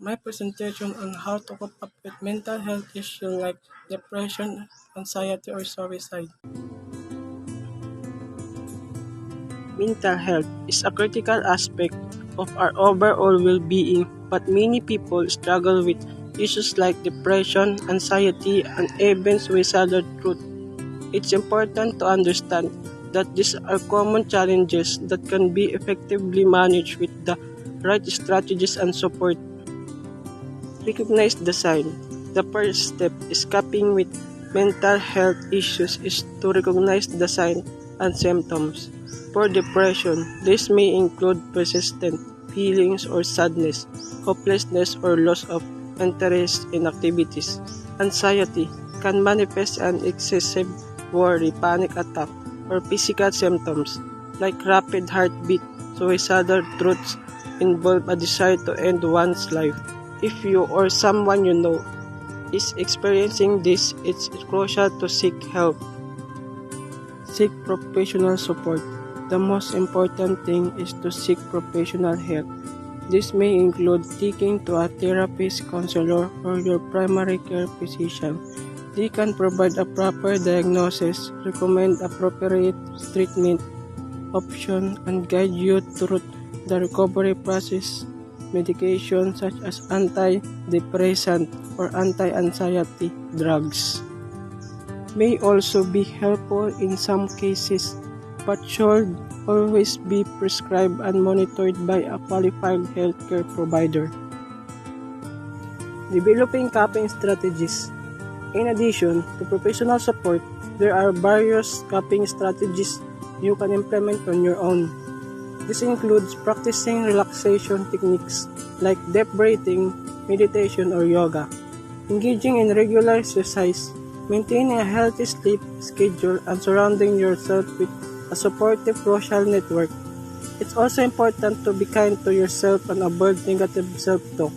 my presentation on how to cope up with mental health issues like depression, anxiety, or suicide. Mental health is a critical aspect of our overall well-being, but many people struggle with issues like depression, anxiety, and even suicidal thoughts. It's important to understand that these are common challenges that can be effectively managed with the right strategies and support. Recognize the sign. The first step is coping with mental health issues is to recognize the signs and symptoms. For depression, this may include persistent feelings or sadness, hopelessness or loss of interest in activities. Anxiety can manifest an excessive worry, panic attack, or physical symptoms like rapid heartbeat. Suicidal thoughts involve a desire to end one's life. If you or someone you know is experiencing this, it's crucial to seek help. Seek professional support. The most important thing is to seek professional help. This may include taking to a therapist, counselor, or your primary care physician. They can provide a proper diagnosis, recommend appropriate treatment option, and guide you through the recovery process. Medication such as antidepressant or anti-anxiety drugs may also be helpful in some cases, but should always be prescribed and monitored by a qualified healthcare provider. Developing coping strategies. In addition to professional support, there are various coping strategies you can implement on your own. This includes practicing relaxation techniques like deep breathing, meditation, or yoga, engaging in regular exercise, maintaining a healthy sleep schedule, and surrounding yourself with a supportive social network. It's also important to be kind to yourself and avoid negative self-talk.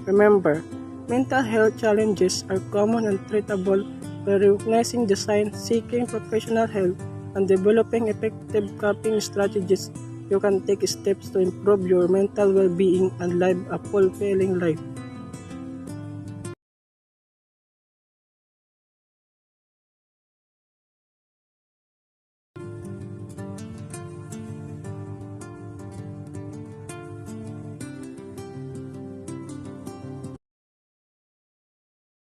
Remember, mental health challenges are common and treatable by recognizing the signs, seeking professional help, and developing effective coping strategies. You can take steps to improve your mental well-being and live a fulfilling life.